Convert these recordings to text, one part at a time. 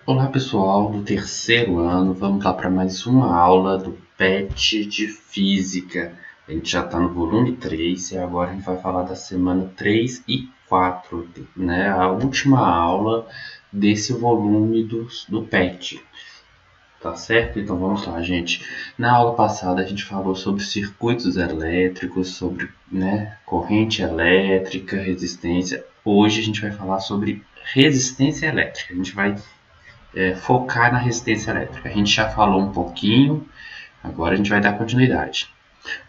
Olá pessoal do terceiro ano, vamos lá para mais uma aula do PET de Física. A gente já está no volume 3 e agora a gente vai falar da semana 3 e 4, né? A última aula desse volume do PET. Tá certo? Então vamos lá, gente. Na aula passada a gente falou sobre circuitos elétricos, sobre corrente elétrica, resistência. Hoje a gente vai falar sobre resistência elétrica. A gente vai focar na resistência elétrica. A gente já falou um pouquinho, agora a gente vai dar continuidade.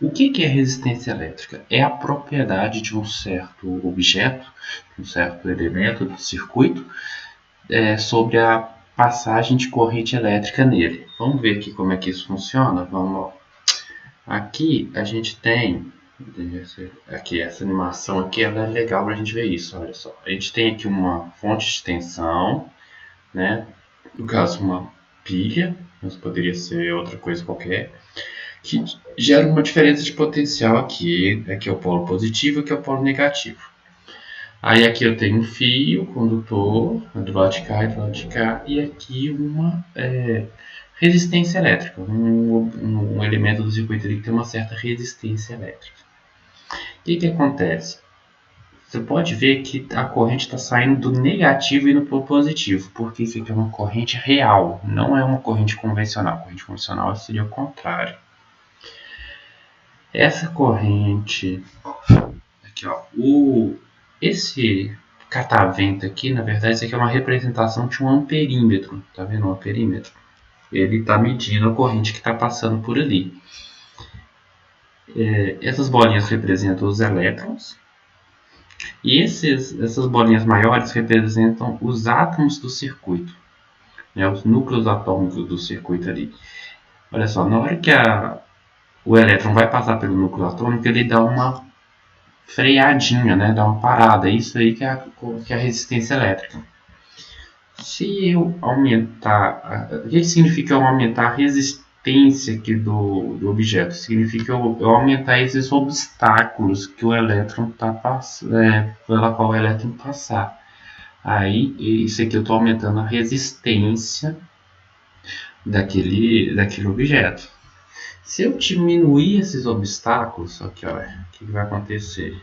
O que é resistência elétrica? É a propriedade de um certo objeto, de um certo elemento do circuito, sobre a passagem de corrente elétrica nele. Vamos ver aqui como é que isso funciona? Vamos. Aqui a gente tem essa animação aqui, ela é legal para a gente ver isso. Olha só, a gente tem aqui uma fonte de tensão, né? No caso uma pilha, mas poderia ser outra coisa qualquer, que gera uma diferença de potencial aqui. Aqui é o polo positivo, aqui é o polo negativo. Aí aqui eu tenho um fio condutor, do lado de cá e do lado de cá, e aqui uma resistência elétrica, um elemento do circuito que tem uma certa resistência elétrica. O que acontece? Você pode ver que a corrente está saindo do negativo e indo para o positivo, porque isso aqui é uma corrente real, não é uma corrente convencional. A corrente convencional seria o contrário. Essa corrente aqui, ó, esse catavento aqui, na verdade, isso aqui é uma representação de um amperímetro. Tá vendo o amperímetro? Ele está medindo a corrente que está passando por ali. Essas bolinhas representam os elétrons. E essas bolinhas maiores representam os átomos do circuito, né, os núcleos atômicos do circuito ali. Olha só, na hora que o elétron vai passar pelo núcleo atômico, ele dá uma freadinha, né, dá uma parada. Isso aí que é a resistência elétrica. Se eu aumentar... O que significa eu aumentar a resistência aqui do objeto? Significa eu aumentar esses obstáculos que o elétron está passando, pela qual o elétron passar. Aí, isso aqui eu estou aumentando a resistência daquele objeto. Se eu diminuir esses obstáculos, aqui, ó, o que vai acontecer?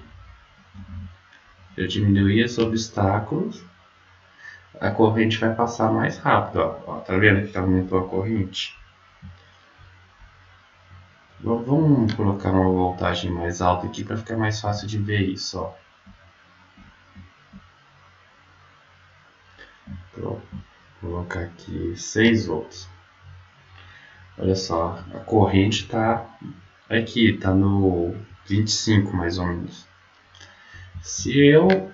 Se eu diminuir esses obstáculos, a corrente vai passar mais rápido. Ó, tá vendo que aumentou a corrente? Vamos colocar uma voltagem mais alta aqui para ficar mais fácil de ver isso. Ó. Vou colocar aqui 6 volts. Olha só, a corrente está aqui, está no 25 mais ou menos. Se eu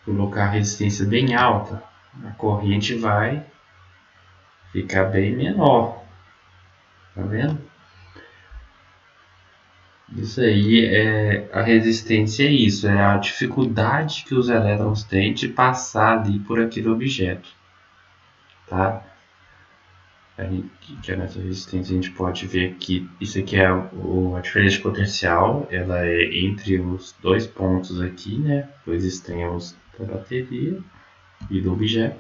colocar a resistência bem alta, a corrente vai ficar bem menor. Tá vendo? Isso aí, a resistência é isso, é a dificuldade que os elétrons têm de passar ali por aquele objeto. Tá? Que nessa resistência a gente pode ver que isso aqui é a diferença de potencial, ela é entre os dois pontos aqui, né? Dois extremos da bateria e do objeto.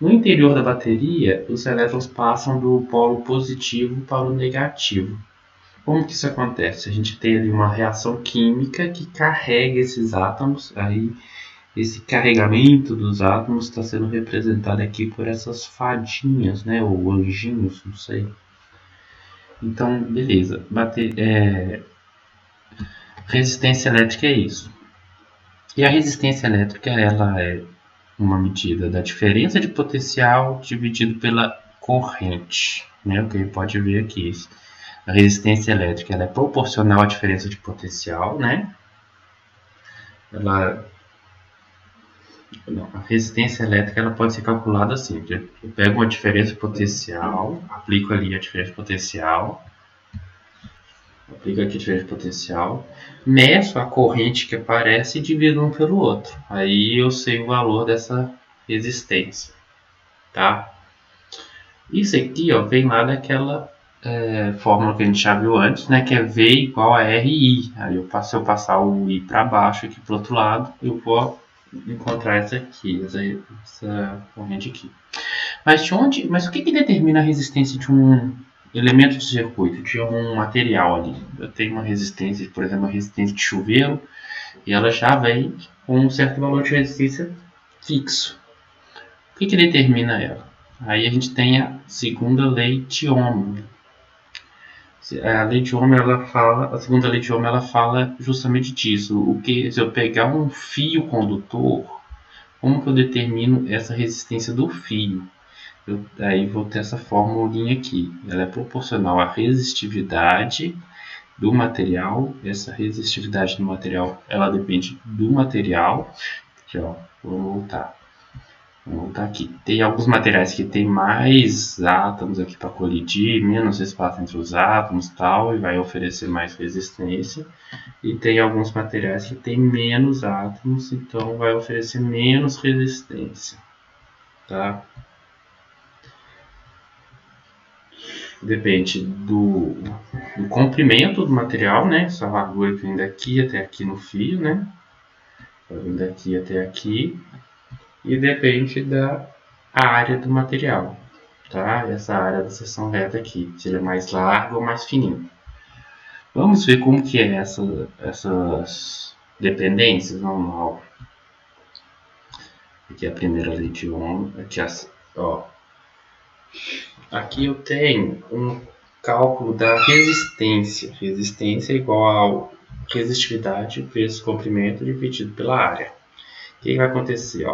No interior da bateria, os elétrons passam do polo positivo para o negativo. Como que isso acontece? A gente tem ali uma reação química que carrega esses átomos, aí esse carregamento dos átomos está sendo representado aqui por essas fadinhas, né, ou anjinhos, não sei. Então, beleza. Resistência elétrica é isso. E a resistência elétrica, ela é uma medida da diferença de potencial dividido pela corrente, né? O que a gente pode ver aqui. A resistência elétrica, ela é proporcional à diferença de potencial, né? A resistência elétrica ela pode ser calculada assim. Eu pego uma diferença de potencial, aplico ali a diferença de potencial, aplico aqui a diferença de potencial, meço a corrente que aparece e divido um pelo outro. Aí eu sei o valor dessa resistência, tá? Isso aqui, ó, vem lá daquela fórmula que a gente já viu antes, né? Que é V igual a RI. Aí se eu passar o I para baixo aqui para o outro lado, eu vou encontrar essa corrente aqui. Mas o que determina a resistência de um elemento de circuito, de um material ali? Eu tenho uma resistência, por exemplo, uma resistência de chuveiro, e ela já vem com um certo valor de resistência fixo. O que determina ela? Aí a gente tem a segunda lei de Ohm. A lei de Ohm, a segunda lei de Ohm, ela fala justamente disso. Se eu pegar um fio condutor, como que eu determino essa resistência do fio? Aí vou ter essa formulinha aqui. Ela é proporcional à resistividade do material. Essa resistividade do material, ela depende do material. Aqui, ó, vou voltar aqui. Tem alguns materiais que tem mais átomos aqui para colidir, menos espaço entre os átomos e tal, e vai oferecer mais resistência. E tem alguns materiais que tem menos átomos, então vai oferecer menos resistência. Tá? Depende do comprimento do material, né? Essa largura que vem daqui até aqui no fio, né? Vem daqui até aqui. E depende da área do material, tá? Essa área da seção reta aqui, se ele é mais largo ou mais fininho. Vamos ver como que é essas dependências. Vamos lá. Aqui é a primeira lei de Ohm. Aqui eu tenho um cálculo da resistência. Resistência é igual a resistividade vezes comprimento dividido pela área. O que vai acontecer?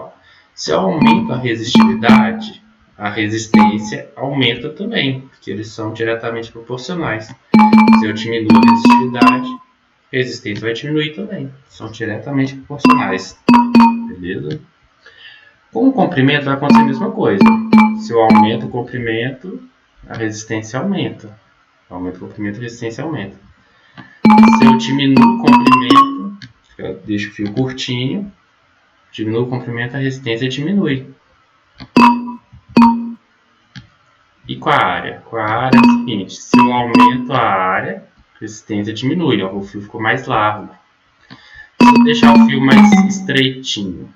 Se eu aumento a resistividade, a resistência aumenta também, porque eles são diretamente proporcionais. Se eu diminuo a resistividade, a resistência vai diminuir também. São diretamente proporcionais. Beleza? Com o comprimento vai acontecer a mesma coisa. Se eu aumento o comprimento, a resistência aumenta. Aumenta o comprimento, a resistência aumenta. Se eu diminuo o comprimento, eu deixo o fio curtinho, diminuo o comprimento, a resistência diminui. E com a área? Com a área é o seguinte, se eu aumento a área, a resistência diminui, o fio ficou mais largo. Se eu deixar o fio mais estreitinho,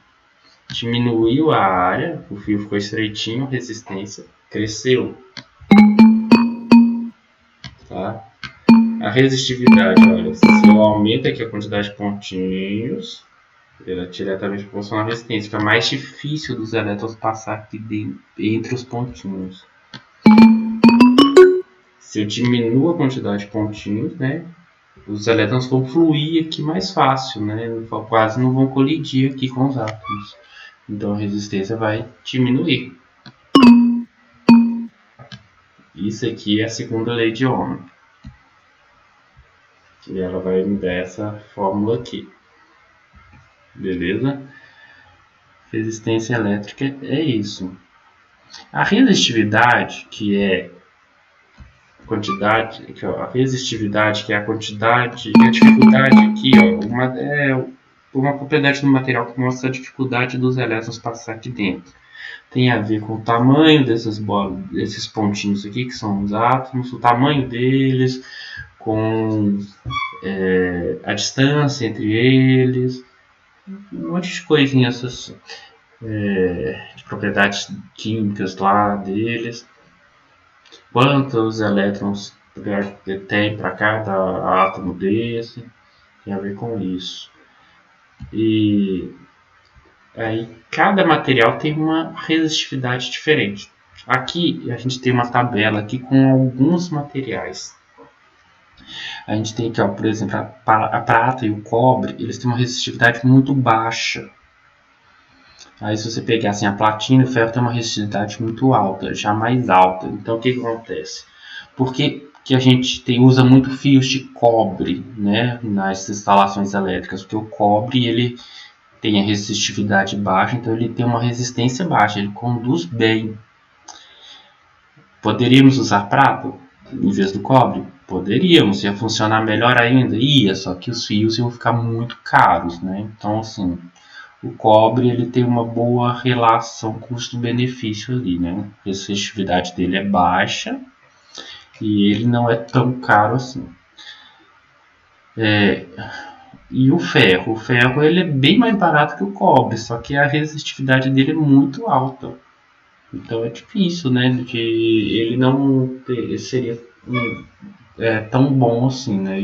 diminuiu a área, o fio ficou estreitinho, a resistência cresceu. Tá? A resistividade, olha, se eu aumento aqui a quantidade de pontinhos, ela é diretamente proporcional à resistência. Fica mais difícil dos elétrons passar aqui dentro, entre os pontinhos. Se eu diminuo a quantidade de pontinhos, né, os elétrons vão fluir aqui mais fácil, né, quase não vão colidir aqui com os átomos. Então a resistência vai diminuir. Isso aqui é a segunda lei de Ohm. E ela vai me dar essa fórmula aqui. Beleza? Resistência elétrica é isso. A resistividade, que é a quantidade, a resistividade, que é a quantidade, e a dificuldade aqui, uma propriedade do material que mostra a dificuldade dos elétrons passar aqui dentro. Tem a ver com o tamanho desses pontinhos aqui, que são os átomos, o tamanho deles, com a distância entre eles, um monte de coisinhas assim, de propriedades químicas lá deles. Quantos elétrons tem para cada átomo desse, tem a ver com isso. E aí cada material tem uma resistividade diferente. Aqui a gente tem uma tabela aqui com alguns materiais. A gente tem aqui, por exemplo, a prata e o cobre, eles têm uma resistividade muito baixa. Aí se você pegar assim, a platina e o ferro tem uma resistividade muito alta, já mais alta. Então o que acontece? Porque que a gente usa muito fios de cobre, né, nas instalações elétricas, porque o cobre ele tem a resistividade baixa, então ele tem uma resistência baixa, ele conduz bem. Poderíamos usar prata em vez do cobre? Poderíamos, ia funcionar melhor ainda? Ia, só que os fios iam ficar muito caros, né? Então, assim, o cobre ele tem uma boa relação custo-benefício ali, né? A resistividade dele é baixa e ele não é tão caro assim. E o ferro ele é bem mais barato que o cobre, só que a resistividade dele é muito alta. Então é difícil, né? De ele não seria tão bom assim, né?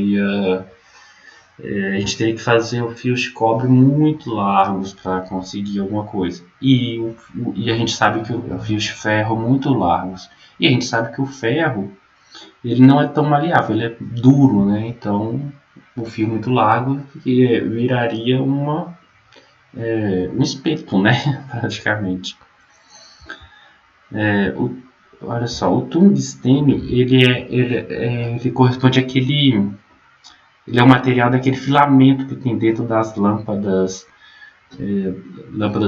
A gente teria que fazer o fios de cobre muito largos para conseguir alguma coisa. E a gente sabe que o fios de ferro muito largos. E a gente sabe que o ferro ele não é tão maleável, ele é duro, né? Então o fio muito largo viraria um espeto, né? Praticamente. Olha só, o tungstênio ele corresponde àquele. Ele é o material daquele filamento que tem dentro das lâmpadas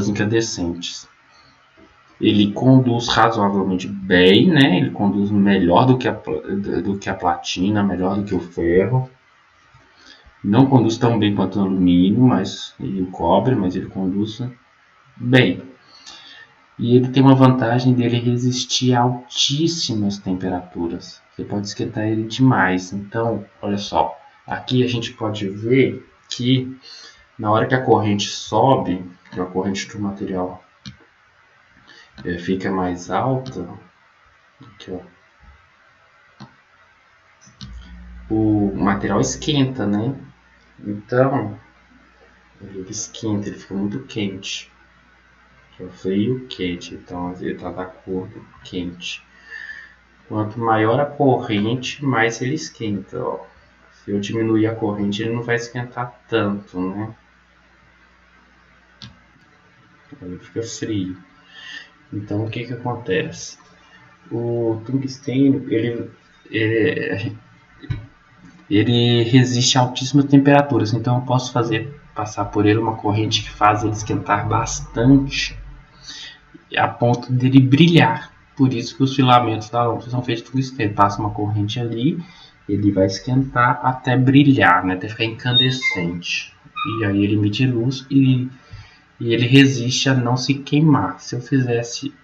incandescentes. Ele conduz razoavelmente bem, né? Ele conduz melhor do que a platina, melhor do que o ferro. Não conduz tão bem quanto o alumínio e o cobre, mas ele conduz bem. E ele tem uma vantagem dele resistir a altíssimas temperaturas. Você pode esquentar ele demais. Então, olha só, aqui a gente pode ver que na hora que a corrente sobe, que a corrente do material fica mais alta, aqui, ó, o material esquenta, né? Então, ele esquenta, ele fica muito quente. Aqui, ó, frio, quente. Então, ele está da cor do quente. Quanto maior a corrente, mais ele esquenta. Ó. Se eu diminuir a corrente, ele não vai esquentar tanto, né? Ele fica frio. Então, o que que acontece? O tungstênio, ele resiste a altíssimas temperaturas. Então, eu posso passar por ele uma corrente que faz ele esquentar bastante, a ponto dele brilhar. Por isso que os filamentos da lâmpada são feitos de tungstênio. Passa uma corrente ali, ele vai esquentar até brilhar, né? Até ficar incandescente. E aí ele emite luz e ele resiste a não se queimar. Se eu fizesse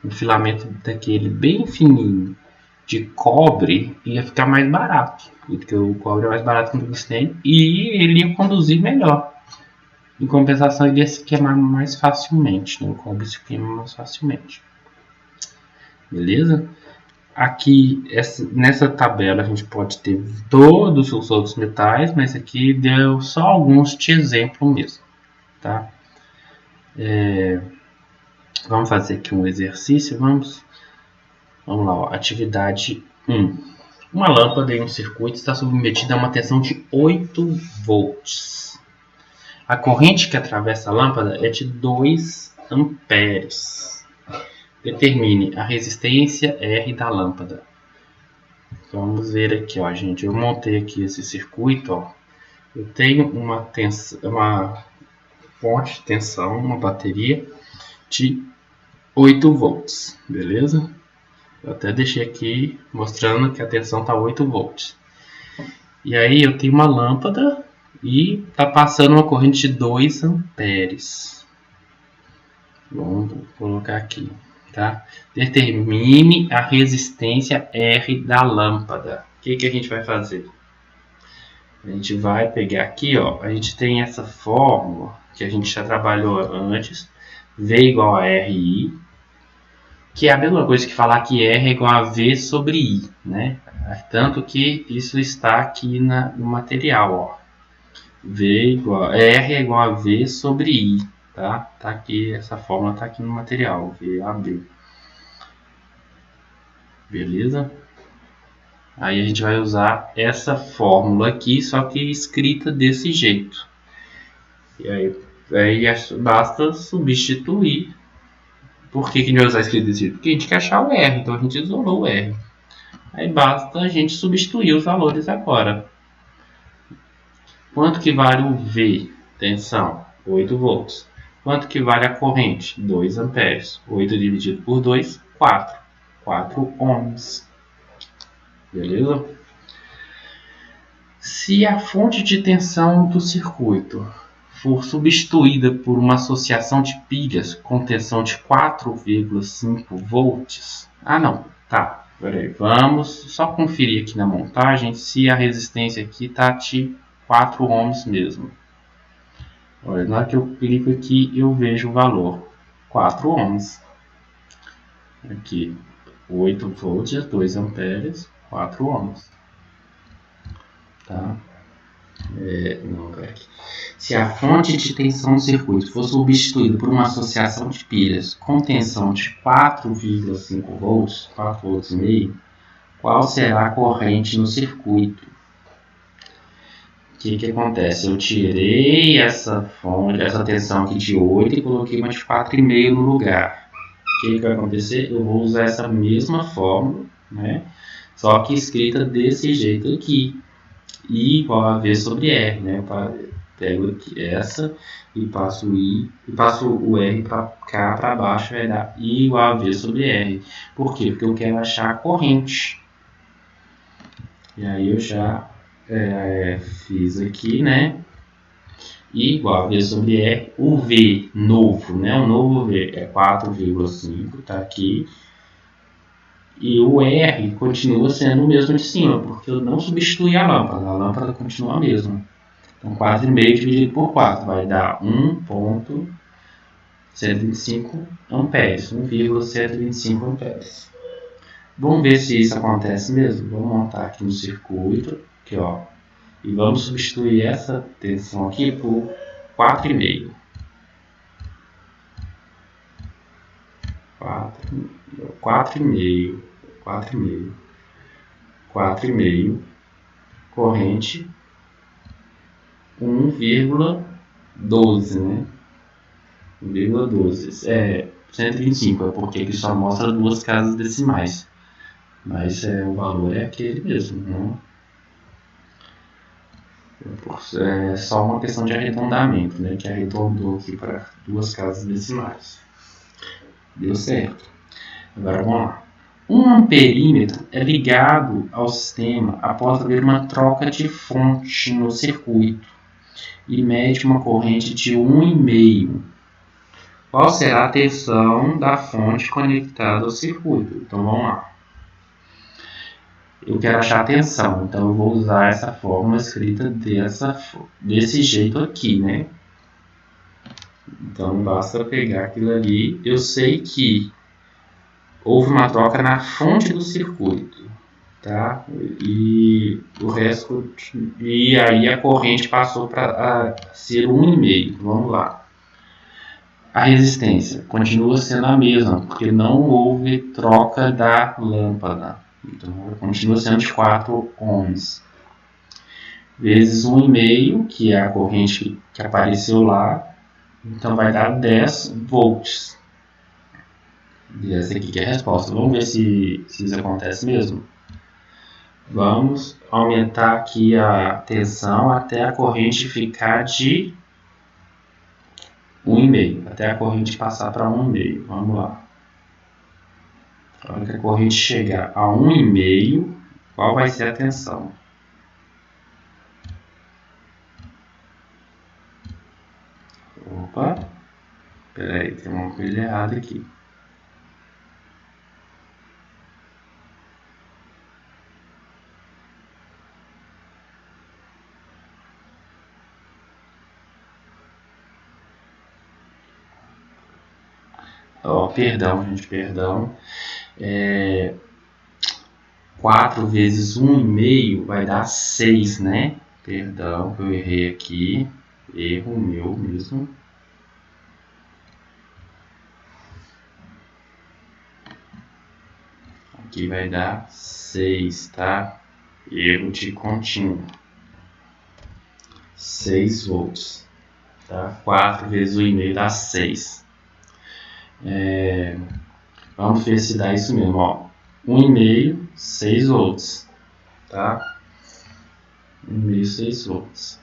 um filamento daquele bem fininho de cobre, ia ficar mais barato, porque o cobre é mais barato que o tungstênio e ele ia conduzir melhor. Em compensação, ele ia se queimar mais facilmente, né? O cobre se queima mais facilmente. Beleza? Aqui, nessa tabela, a gente pode ter todos os outros metais, mas aqui deu só alguns de exemplo mesmo. Tá? Vamos fazer aqui um exercício. Vamos lá, ó. Atividade 1. Uma lâmpada em um circuito está submetida a uma tensão de 8 volts. A corrente que atravessa a lâmpada é de 2 amperes. Determine a resistência R da lâmpada. Vamos ver aqui, ó, gente. Eu montei aqui esse circuito, ó. Eu tenho uma fonte de tensão, uma bateria de 8 volts, beleza? Eu até deixei aqui mostrando que a tensão está 8 volts. E aí eu tenho uma lâmpada e está passando uma corrente de 2 amperes. Vamos colocar aqui, tá? Determine a resistência R da lâmpada. O que a gente vai fazer? A gente vai pegar aqui, ó, a gente tem essa fórmula que a gente já trabalhou antes, V igual a RI, que é a mesma coisa que falar que R é igual a V sobre I, né? Tanto que isso está aqui no material, ó. R é igual a V sobre I, tá? Tá aqui, essa fórmula está aqui no material, VAB. Beleza? Aí a gente vai usar essa fórmula aqui, só que escrita desse jeito. E aí basta substituir. Por que a gente vai usar escrito desse jeito? Porque a gente quer achar o R, então a gente isolou o R. Aí basta a gente substituir os valores agora. Quanto que vale o V? Tensão, 8 volts. Quanto que vale a corrente? 2 amperes. 8 dividido por 2, 4. 4 ohms. Beleza? Se a fonte de tensão do circuito for substituída por uma associação de pilhas com tensão de 4,5 volts... Ah, não. Tá. Peraí. Vamos só conferir aqui na montagem se a resistência aqui está de 4 ohms mesmo. Olha, na hora que eu clico aqui, eu vejo o valor. 4 ohms. Aqui, 8 volts, 2 amperes, 4 ohms. Tá? Não, aqui. Se a fonte de tensão do circuito for substituída por uma associação de pilhas com tensão de 4,5 volts, 4 volts e meio, qual será a corrente no circuito? O que acontece? Eu tirei essa fonte, essa tensão aqui de 8 e coloquei uma de 4,5 no lugar. O que vai acontecer? Eu vou usar essa mesma fórmula, né? Só que escrita desse jeito aqui. I igual a V sobre R, né? Eu pego aqui essa e passo I e passo o R para cá para baixo, vai dar I igual a V sobre R. Por quê? Porque eu quero achar a corrente. E aí eu já fiz aqui, né? I igual a V sobre R. O V novo, né? O novo V é 4,5, tá aqui. E o R continua sendo o mesmo de cima, porque eu não substituí a lâmpada continua a mesma. Então 4,5 dividido por 4 vai dar 1,125 amperes, 1,125 amperes. Vamos ver se isso acontece mesmo. Vamos montar aqui no circuito, aqui, ó, e vamos substituir essa tensão aqui por 4,5. 4,5, corrente 1,12, né? 1,12. 125, é porque aqui só mostra duas casas decimais. Mas o valor é aquele mesmo, né? É só uma questão de arredondamento, né? Que arredondou aqui para duas casas decimais. Deu certo. Agora vamos lá. Um amperímetro é ligado ao sistema após haver uma troca de fonte no circuito e mede uma corrente de 1,5. Qual será a tensão da fonte conectada ao circuito? Então vamos lá. Eu quero achar a tensão, então eu vou usar essa fórmula escrita desse jeito aqui, né? Então basta pegar aquilo ali. Eu sei que houve uma troca na fonte do circuito, tá? E o resto, e aí a corrente passou para ser 1,5. Vamos lá. A resistência continua sendo a mesma, porque não houve troca da lâmpada. Então, continua sendo de 4 ohms. Vezes 1,5, que é a corrente que apareceu lá. Então, vai dar 10 volts. E essa aqui que é a resposta. Vamos ver se isso acontece mesmo. Vamos aumentar aqui a tensão até a corrente ficar de 1,5. Até a corrente passar para 1,5. Vamos lá. A hora que a corrente chegar a 1,5, qual vai ser a tensão? Opa, peraí, tem uma coisa errada aqui. Perdão, gente, perdão. 4 vezes 1,5 vai dar 6, né? Perdão, eu errei aqui. Erro meu mesmo. Aqui vai dar 6, tá? Erro de contínuo. 6 volts. Tá? 4 vezes 1,5 dá 6. Vamos ver se dá isso mesmo, ó. 1,5, 6 volts, tá? 1,5, 6 volts.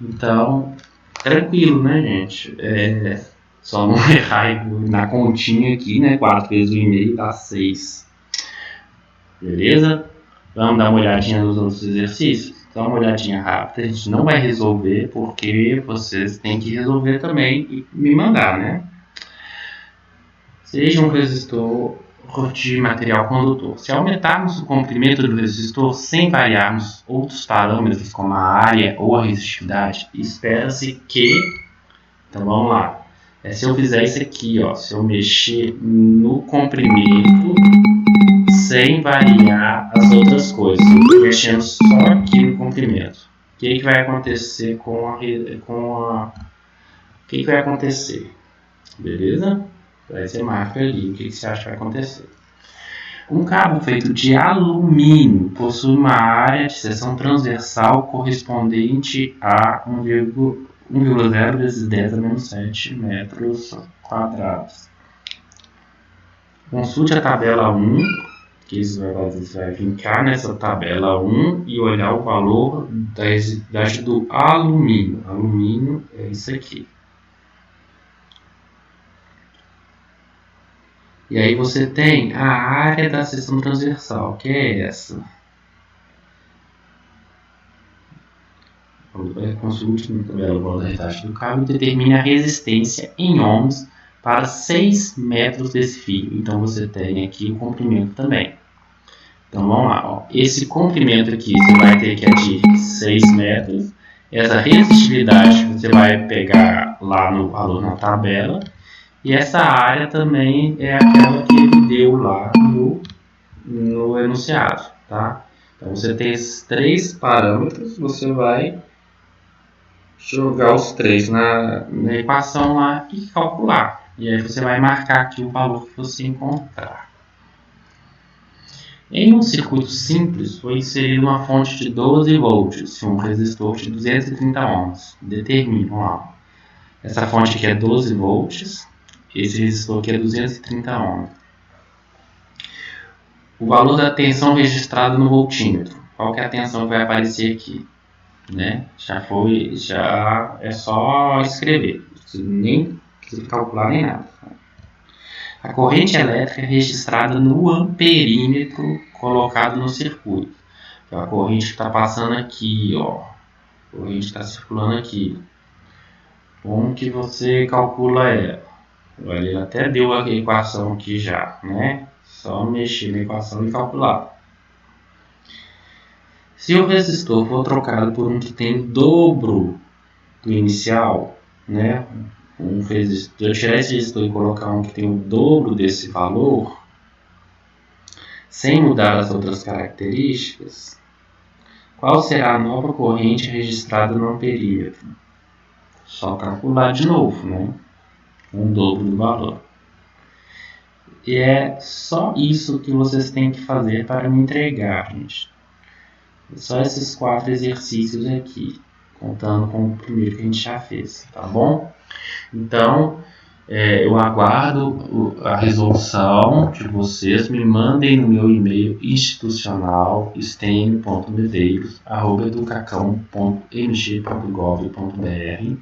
Então, tranquilo, né, gente? Só não errar na continha aqui, né? 4 vezes 1,5 dá 6. Beleza? Vamos dar uma olhadinha nos outros exercícios? Dá uma olhadinha rápida. A gente não vai resolver, porque vocês têm que resolver também e me mandar, né? Seja um resistor de material condutor. Se aumentarmos o comprimento do resistor sem variarmos outros parâmetros como a área ou a resistividade, espera-se que... Então vamos lá. Se eu fizer isso aqui, ó, se eu mexer no comprimento sem variar as outras coisas, eu estou mexendo só aqui no comprimento, o que vai acontecer o que vai acontecer? Beleza? Aí você marca ali o que você acha que vai acontecer. Um cabo feito de alumínio possui uma área de seção transversal correspondente a 1,0 vezes 10 a menos 7 metros quadrados. Consulte a tabela 1, que você vai clicar nessa tabela 1 e olhar o valor da residência do alumínio. Alumínio é isso aqui. E aí você tem a área da seção transversal, que é essa. Consulte na tabela o valor da residência do cabo e determine a resistência em ohms para 6 metros desse fio. Então você tem aqui o comprimento também. Então vamos lá, ó. Esse comprimento aqui você vai ter que é de 6 metros. Essa resistividade você vai pegar lá no valor na tabela. E essa área também é aquela que ele deu lá no enunciado, tá? Então você tem esses 3 parâmetros, você vai jogar os 3 na equação lá e calcular. E aí você vai marcar aqui o valor que você encontrar. Em um circuito simples, foi inserida uma fonte de 12 volts e um resistor de 230 ohms. Determine, ó, essa fonte aqui é 12 volts, esse resistor aqui é 230 ohms. O valor da tensão registrada no voltímetro. Qual que é a tensão que vai aparecer aqui? Né? Já é só escrever, nem precisa calcular nem nada. A corrente elétrica é registrada no amperímetro colocado no circuito. Então, a corrente está passando aqui, ó. A corrente está circulando aqui. Como que você calcula ela? Ele até deu a equação aqui já, né? Só mexer na equação e calcular. Se o resistor for trocado por um que tem o dobro do inicial, né? Se eu tirar esse resistor e colocar um que tem o dobro desse valor, sem mudar as outras características, qual será a nova corrente registrada no amperímetro? Só calcular de novo, né? Um dobro do valor. E é só isso que vocês têm que fazer para me entregar, gente. Só esses 4 exercícios aqui, contando com o primeiro que a gente já fez, tá bom? Então, eu aguardo a resolução de vocês. Me mandem no meu e-mail institucional stênio.medeiros@educacão.mg.gov.br,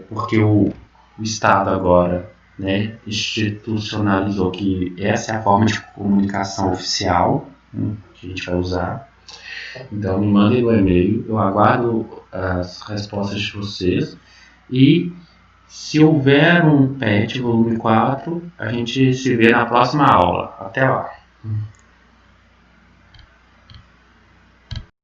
porque o Estado agora, né, institucionalizou que essa é a forma de comunicação oficial, né, que a gente vai usar. Então me mandem no e-mail, eu aguardo as respostas de vocês e se houver um PET volume 4, a gente se vê na próxima aula. Até lá!